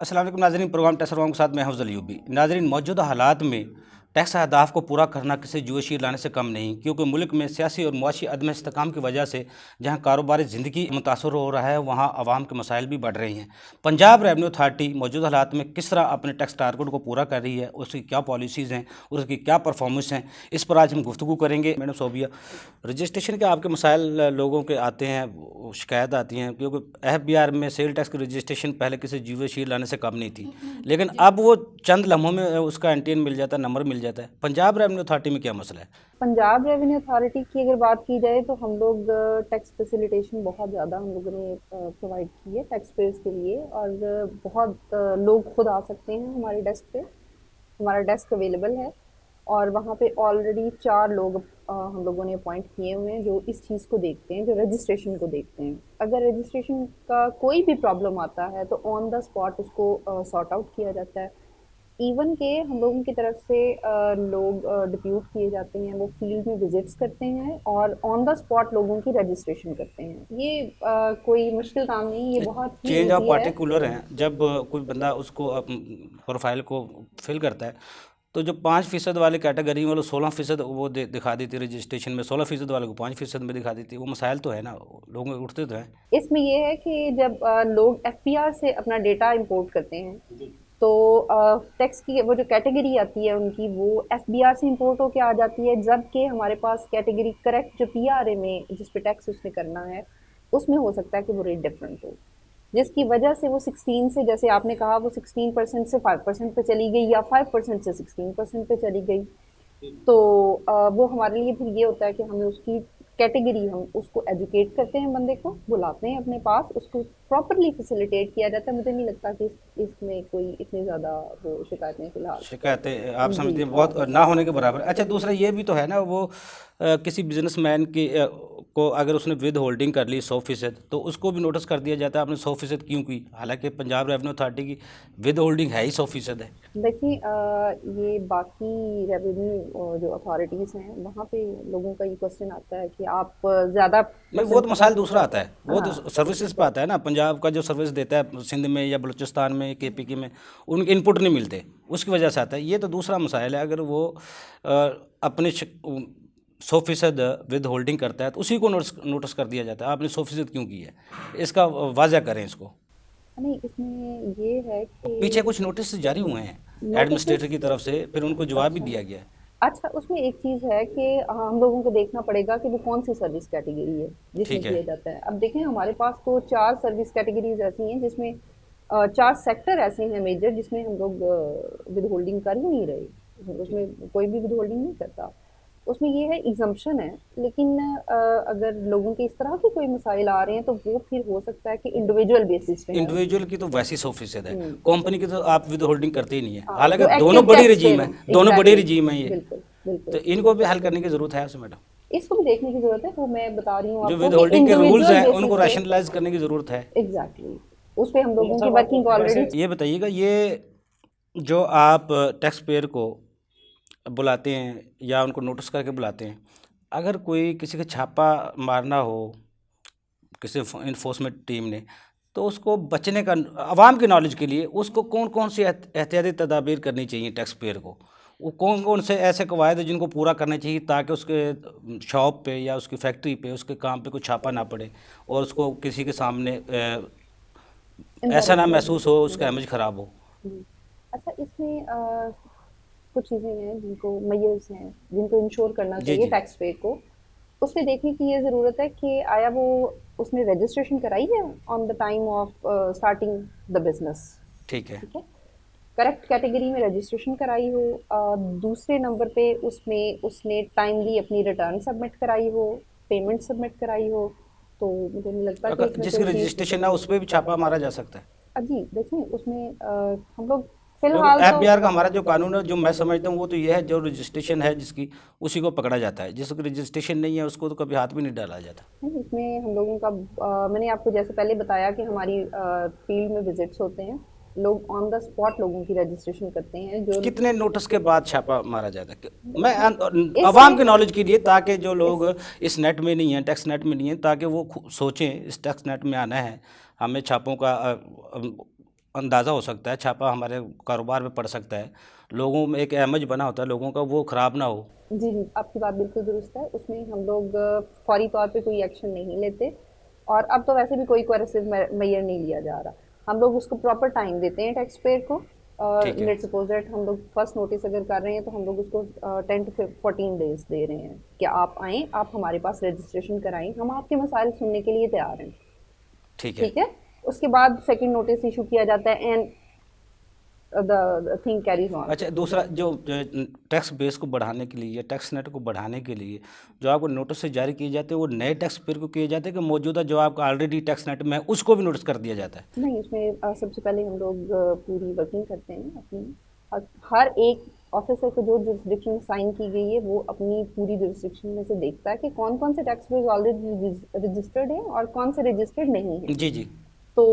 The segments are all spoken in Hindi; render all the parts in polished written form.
अस्सलाम वालेकुम नाज़रीन, प्रोग्राम टैक्स रिफॉर्म के साथ मैं हफ्ज़ल अयूबी। नाज़रीन, मौजूदा हालात में टैक्स अहदाफ को पूरा करना किसी जुएशी लाने से कम नहीं, क्योंकि मुल्क में सियासी और मुआशी अदम इस्तेकाम की वजह से जहाँ कारोबारी ज़िंदगी मुतासर हो रहा है, वहाँ आवाम के मसाइल भी बढ़ रही हैं। पंजाब रेवन्यू अथॉरिटी मौजूदा हालात में किस तरह अपने टैक्स टारगेट को पूरा कर रही है, उसकी क्या पॉलिसीज़ हैं, उसकी क्या परफॉर्मेंस हैं, इस पर आज हम गुफ्तगू करेंगे। मैडम सोबिया, रजिस्ट्रेशन के आपके मसाइल लोगों के आते हैं, शिकायत आती हैं, क्योंकि FBR में सेल टैक्स की रजिस्ट्रेशन पहले किसी जुएशी लाने से कम नहीं थी, लेकिन अब वो चंद लम्हों में उसका एंटीन मिल जाता है, नंबर मिल जाता है। पंजाब रेवन्यू अथॉरिटी में क्या मसला है? पंजाब रेवेन्यू अथॉरिटी की अगर बात की जाए तो हम लोग टैक्स फैसिलिटेशन बहुत ज़्यादा हम लोगों ने प्रोवाइड की है टैक्स पेयर्स के लिए। और बहुत लोग खुद आ सकते हैं हमारे डेस्क पे। हमारा डेस्क अवेलेबल है और वहाँ पे ऑलरेडी 4 लोग हम लोगों ने अपॉइंट किए हुए हैं जो इस चीज़ को देखते हैं, जो रजिस्ट्रेशन को देखते हैं। अगर रजिस्ट्रेशन का कोई भी प्रॉब्लम आता है तो ऑन द स्पॉट उसको सॉर्ट आउट किया जाता है। इवन के हम लोगों की तरफ से लोग डिप्यूट किए जाते हैं, वो फील्ड में विजिट्स करते हैं और ऑन द स्पॉट लोगों की रजिस्ट्रेशन करते हैं। ये कोई मुश्किल काम नहीं, ये बहुत ही चेंज ऑफ ईजी है। पार्टिकुलर हैं, जब कोई बंदा उसको प्रोफाइल को फिल करता है, तो जो 5% वाले कैटेगरी वाले 16% वो दिखा देती है रजिस्ट्रेशन में, 16% वाले को 5% में दिखा देती है। वो मसाइल तो है ना, लोग उठते तो हैं। इसमें ये है कि जब लोग एफपीआर से अपना डेटा इंपोर्ट करते हैं तो टैक्स की वो जो कैटेगरी आती है उनकी, वो एफबीआर से इंपोर्ट होके आ जाती है, जबकि हमारे पास कैटेगरी करेक्ट जो पीआरए में जिस पे टैक्स उसने करना है उसमें हो सकता है कि वो रेट डिफरेंट हो, जिसकी वजह से वो 16 से, जैसे आपने कहा, वो 16% से 5% पे चली गई या 5% से 16% पे चली गई। तो वो हमारे लिए फिर ये होता है कि हमें उसकी कैटेगरी, हम उसको एजुकेट करते हैं, बंदे को बुलाते हैं अपने पास, उसको प्रॉपरली फैसिलिटेट किया जाता है। मुझे नहीं लगता कि इसमें कोई इतनी ज़्यादा वो शिकायतें फ़िलहाल। शिकायतें आप जी, समझते हैं बहुत ना होने के बराबर। अच्छा, दूसरा ये भी तो है ना, वो किसी बिजनेसमैन की को अगर उसने विद होल्डिंग कर ली 100%, तो उसको भी नोटिस कर दिया जाता है आपने 100% क्यों की, हालांकि पंजाब रेवन्यू अथॉरिटी की विद होल्डिंग है ही 100% है। देखिए ये बाकी रेवेन्यू जो अथॉरिटीज़ हैं वहाँ पे लोगों का ये क्वेश्चन आता है कि आप ज़्यादा नहीं, वो परसेंट तो कमा। मसाइल दूसरा आता है, वो तो हाँ, सर्विसेज पे आता है ना। पंजाब का जो सर्विस देता है सिंध में या बलूचिस्तान में, KPK में, उनके इनपुट नहीं मिलते, उसकी वजह से आता है। ये तो दूसरा मसाइल है। अगर वो अपने 100% विद होल्डिंग करता है तो उसी को नोटिस कर दिया जाता है, आपने 100% क्यों की है, इसका वाजह करें इसको। नहीं, इसमें ये है पीछे कि कुछ नोटिस जारी हुए हैं एडमिनिस्ट्रेटर नोटिस। की तरफ से, फिर उनको जवाब भी अच्छा, दिया गया है। अच्छा, उसमें एक चीज़ है कि हम लोगों को देखना पड़ेगा कि वो कौन सी सर्विस कैटेगरी है जिसमें ठीक है। किया जाता है। अब देखें, हमारे पास तो 4 सर्विस कैटेगरीज़ ऐसी हैं जिसमें 4 सेक्टर ऐसे हैं मेजर जिसमें हम लोग विद होल्डिंग कर ही नहीं रहे। उसमें कोई भी विद होल्डिंग नहीं करता। उसमें ये है, एग्जम्पशन है। लेकिन अगर लोगों के इस तरह के कोई मसाइल आ रहे हैं तो वो फिर हो सकता है कि इंडिविजुअल बेसिस पे हो। इंडिविजुअल की तो वैसे ही 100% है, हुँ, कंपनी की तो आप विद होल्डिंग करते ही नहीं है, हाँ, हालांकि जो दोनों एक्टिव बड़ी टैक्स रजीम पेयर है, हों। दोनों बड़ी एग्ज़ैक्टली, रजीम है ये। बिल्कुल, तो बिल्कुल। इनको भी हल करने की ज़रूरत है आपसे मैडम। इसको भी देखने की ज़रूरत है, वो मैं बता रही हूँ जो आपको विद कि होल्डिंग के रूल्स इंडिविजुअल हैं बेसिस उनको पे। रैशनलाइज करने की ज़रूरत है। एग्ज़ैक्टली, उस पे हम लोगों की वर्किंग ऑलरेडी। ये बताइएगा, ये जो आप टैक्स पेयर को बुलाते हैं या उनको नोटिस करके बुलाते हैं, अगर कोई किसी का छापा मारना हो किसी इन्फोर्समेंट टीम ने, तो उसको बचने का, आवाम की नॉलेज के लिए उसको कौन कौन सी एहतियाती तदाबीर करनी चाहिए टैक्स पेयर को, वो कौन कौन से ऐसे कवायद हैं जिनको पूरा करना चाहिए ताकि उसके शॉप पे या उसकी फैक्ट्री पे उसके काम पे कोई छापा ना पड़े और उसको किसी के सामने ऐसा ना एम्बैरेसमेंट हो। महसूस हो, उसका जी, इमेज ख़राब हो। जी। अच्छा, इसमें कुछ चीज़ें हैं जिनको मेजर्स हैं जिनको इंश्योर करना जी चाहिए जी। टैक्स पेयर को। उसमें देखने की ये ज़रूरत है कि आया वो उसने रजिस्ट्रेशन कराई है on the time of starting the business. ठीक है। ठीक है, करेक्ट कैटेगरी में रजिस्ट्रेशन कराई हो। दूसरे नंबर पे उसमें उसने टाइमली अपनी रिटर्न सबमिट कराई हो, पेमेंट सबमिट कराई हो। तो मुझे नहीं लगता कि अगर इसमें जिसकी कोई चीज़। रजिस्ट्रेशन है उस पर भी छापा मारा जा सकता है, जी, देखिए उसमें हम लोग क्योंकि फ़िलहाल तो। FBR का हमारा जो कानून है, जो मैं समझता हूँ, वो तो ये है, जो रजिस्ट्रेशन है जिसकी, उसी को पकड़ा जाता है, जिसकी रजिस्ट्रेशन नहीं है उसको तो कभी हाथ भी नहीं डाला जाता। नहीं, इसमें हम लोगों का मैंने आपको जैसे पहले बताया कि हमारी फील्ड में विजिट्स होते हैं, लोग ऑन द स्पॉट लोगों की रजिस्ट्रेशन करते हैं जो। कितने नोटिस के बाद छापा मारा जाता है? मैं आवाम इसमें की नॉलेज के लिए, ताकि जो इस लोग इस नेट में नहीं हैं, टैक्स नेट में नहीं हैं, ताकि वो सोचें इस टैक्स नेट में आना है, हमें छापों का अंदाज़ा हो सकता है, छापा हमारे कारोबार में पड़ सकता है, लोगों में एक इमेज बना होता है लोगों का, वो ख़राब ना हो। जी, जी, आपकी बात बिल्कुल दुरुस्त है। उसमें हम लोग फ़ौरी तौर पे कोई एक्शन नहीं लेते और अब तो वैसे भी कोई कोएर्सिव मेजर नहीं लिया जा रहा। हम लोग उसको प्रॉपर टाइम देते हैं टैक्स पेयर को और ठीक है। लेट्स सपोज़ दैट हम लोग फर्स्ट नोटिस अगर कर रहे हैं तो हम लोग उसको 10 टू 14 डेज़ दे रहे हैं कि आप आएँ, आप हमारे पास रजिस्ट्रेशन कराएँ, हम आपके मसाइल सुनने के लिए तैयार हैं। ठीक है। ठीक है? उसके बाद सेकंड नोटिस इश्यू किया जाता है and the thing Carey's on. अच्छा, दूसरा जो टैक्स बेस को बढ़ाने के लिए, टैक्स नेट को बढ़ाने के लिए जो आपको नोटिस से जारी किए जाते हैं, वो नए टैक्स पेयर को किए जाते हैं कि मौजूदा जो आपका ऑलरेडी टैक्स नेट में है उसको भी नोटिस कर दिया जाता है? नहीं, उसमें सबसे पहले हम लोग पूरी वर्किंग करते हैं अपनी। हर एक ऑफिसर को जो जुरिस्डिक्शन साइन की गई है वो अपनी पूरी जुरिस्डिक्शन में से देखता है कि कौन कौन से टैक्स बेस ऑलरेडी रजिस्टर्ड है और कौन से रजिस्टर्ड नहीं है। जी, जी। तो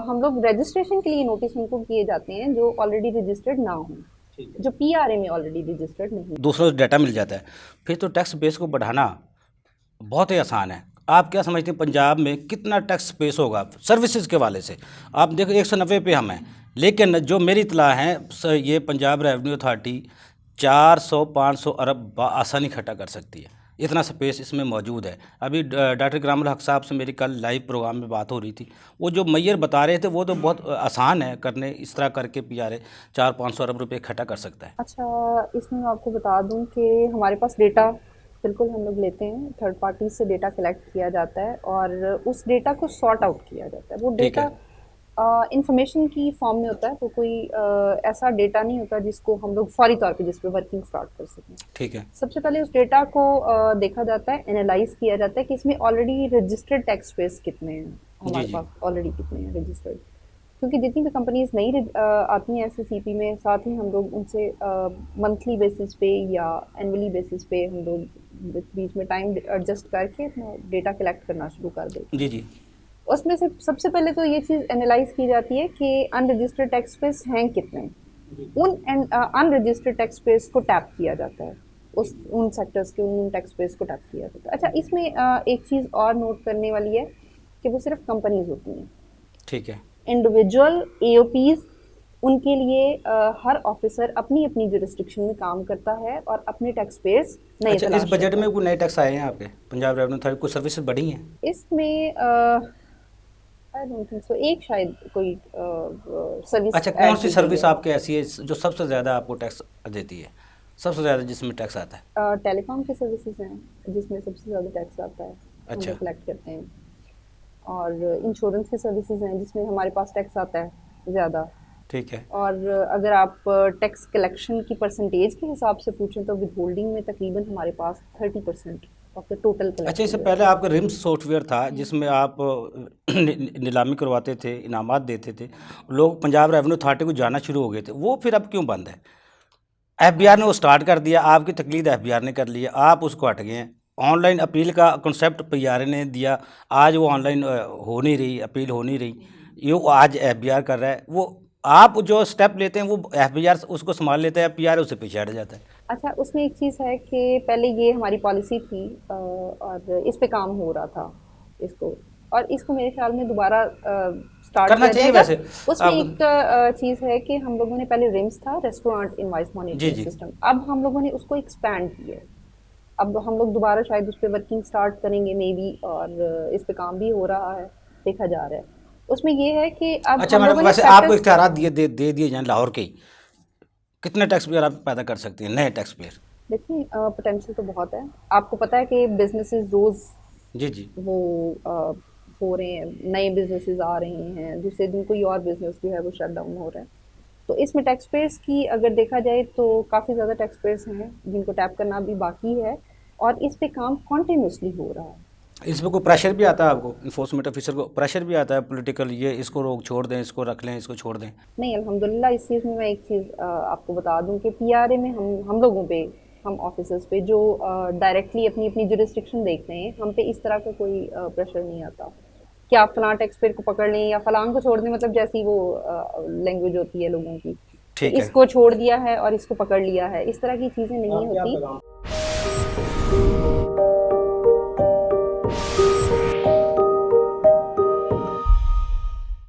हम लोग रजिस्ट्रेशन के लिए नोटिस उनको किए जाते हैं जो ऑलरेडी रजिस्टर्ड ना हो, जो पीआरए में ऑलरेडी रजिस्टर्ड नहीं। दूसरों से डाटा मिल जाता है। फिर तो टैक्स बेस को बढ़ाना बहुत ही आसान है। आप क्या समझते हैं पंजाब में कितना टैक्स बेस होगा सर्विसेज के वाले से? आप देखो 190 पे हम हैं, लेकिन जो मेरी इत्तला है ये पंजाब रेवेन्यू अथॉरिटी 400-500 अरब आसानी इकट्ठा कर सकती है। इतना स्पेस इसमें मौजूद है। अभी डॉक्टर इकरामुल हक साहब से मेरी कल लाइव प्रोग्राम में बात हो रही थी, वो जो मैयर बता रहे थे वो तो बहुत आसान है करने, इस तरह करके पीआरए 400-500 अरब रुपये इकट्ठा कर सकता है। अच्छा, इसमें मैं आपको बता दूं कि हमारे पास डेटा बिल्कुल हम लोग लेते हैं, थर्ड पार्टी से डेटा कलेक्ट किया जाता है और उस डेटा को सॉर्ट आउट किया जाता है। वो ठीक डेटा है। इंफॉर्मेशन की फॉर्म में होता है, वो कोई ऐसा डेटा नहीं होता जिसको हम लोग फौरी तौर पे जिस पे वर्किंग स्टार्ट कर सकें। ठीक है। सबसे पहले उस डेटा को देखा जाता है, एनालाइज किया जाता है कि इसमें ऑलरेडी रजिस्टर्ड टैक्स पेयर्स कितने हैं, जी, हमारे जी। पास ऑलरेडी कितने हैं रजिस्टर्ड। क्योंकि जितनी भी कंपनीज नई आती हैं एससीसीपी में, साथ ही हम लोग उनसे मंथली बेसिस पे या एनुअली बेसिस पे हम लोग बीच में टाइम एडजस्ट करके अपना डेटा कलेक्ट करना शुरू कर देते हैं। जी, जी। उसमें से सबसे पहले तो ये चीज़ एनालाइज की जाती है कि अनरजिस्टर्ड टैक्स पेयर्स हैं कितने। उन अनरजिस्टर्ड टैक्स पेयर्स को टैप किया जाता है, उस उन सेक्टर्स के उन टैक्स पेयर्स को टैप किया जाता है। अच्छा, इसमें एक चीज़ और नोट करने वाली है कि वो सिर्फ कंपनीज होती हैं। ठीक है। इंडिविजुअल एओपीज उनके लिए हर ऑफिसर अपनी अपनी जुरिस्डिक्शन में काम करता है और अपने टैक्स पेयर्स नए अच्छा, इस तलाश बजट करता में है। कोई नए टैक्स आए हैं आपके पंजाब रेवेन्यू अथॉरिटी, कुछ सर्विसेज बढ़ी हैं? इसमें आई डोंट थिंक सो, एक शायद कोई सर्विस अच्छा, कौन ऐड सी की गई सर्विस है। आपके ऐसी है जो सबसे ज़्यादा आपको टैक्स देती है, सबसे ज़्यादा जिसमें टैक्स आता है? टेलीकॉम की सर्विसेज हैं जिसमें सबसे ज़्यादा टैक्स आता है, हम अच्छा। लोग कलेक्ट करते हैं। और इंश्योरेंस की सर्विसेज हैं जिसमें हमारे पास टैक्स आता है ज़्यादा। ठीक है। और अगर आप टैक्स कलेक्शन की परसेंटेज के हिसाब से पूछें तो विद होल्डिंग में तकरीबन हमारे पास 30% ऑफ द टोटल अच्छा, इससे कलेक्शन पहले आपका रिम्स सॉफ्टवेयर था जिसमें आप नीलामी करवाते थे, इनामात देते थे, लोग पंजाब रेवेन्यू अथॉरिटी को जाना शुरू हो गए थे, वो फिर अब क्यों बंद है? एफबीआर ने वो स्टार्ट कर दिया, आपकी तकलीद एफबीआर ने कर लिया, आप उसको हट गए हैं। ऑनलाइन अपील का कॉन्सेप्ट पीआरए ने दिया, आज वो ऑनलाइन हो नहीं रही, अपील हो नहीं रही, ये आज एफबीआर कर रहा है। वो आप जो स्टेप लेते हैं वो एफबीआर उसको संभाल लेता है, पीआरए उससे पीछे हट जाता है। अच्छा, उसमें एक चीज़ है कि पहले ये हमारी पॉलिसी थी और इस पे काम हो रहा था इसको, और इसको मेरे ख्याल में दोबारा स्टार्ट करना किया चाहिए जाएगा। वैसे। उसमें आप। एक चीज़ है कि हम लोगों ने पहले रिम्स था, रेस्टोरेंट इनवॉइस जी, मॉनिटरिंग जी। सिस्टम, अब हम लोगों ने उसको एक्सपैंड किया है। अब हम लोग दोबारा शायद उस पर वर्किंग स्टार्ट करेंगे मे बी, और इस पे काम भी हो रहा है, देखा जा रहा है। उसमें ये है कि अब अच्छा हम मैडम, लोगों ने वैसे आपको सेक्टर्स। इख्तियारात दिए दिए जाएँ लाहौर के ही, कितने टैक्स पेयर आप पैदा कर सकती हैं, नए टैक्स पेयर? देखिए, पोटेंशियल तो बहुत है। आपको पता है कि बिजनेसेस रोज़ जी, जी। वो हो रहे हैं, नए बिजनेसेस आ रहे हैं, दूसरे दिन कोई और बिजनेस जो है वो शट डाउन हो रहा है। तो इसमें टैक्स पेयर्स की अगर देखा जाए तो काफ़ी ज़्यादा टैक्स पेयर्स हैं जिनको टैप करना भी बाकी है, और इस पे काम कॉन्टिन्यूसली हो रहा है। इसमें कोई प्रेशर भी आता है आपको, इन्फोर्समेंट ऑफिसर को प्रेशर भी आता है पॉलिटिकल, ये इसको रोक छोड़ दें, इसको रख लें, इसको छोड़ दें? नहीं, अल्हम्दुलिल्लाह इस चीज़ में मैं एक चीज़ आपको बता दूं कि पीआरए में हम लोगों पे, हम ऑफिसर्स पे जो डायरेक्टली अपनी अपनी जुरिस्डिक्शन देखते हैं, हम पे इस तरह का कोई प्रेशर नहीं आता कि आप फलां टैक्स पेयर को पकड़ लें या फलां को छोड़ दें, मतलब जैसी वो लैंग्वेज होती है लोगों की कि ठीक है। इसको छोड़ दिया है और इसको पकड़ लिया है, इस तरह की चीज़ें नहीं होती।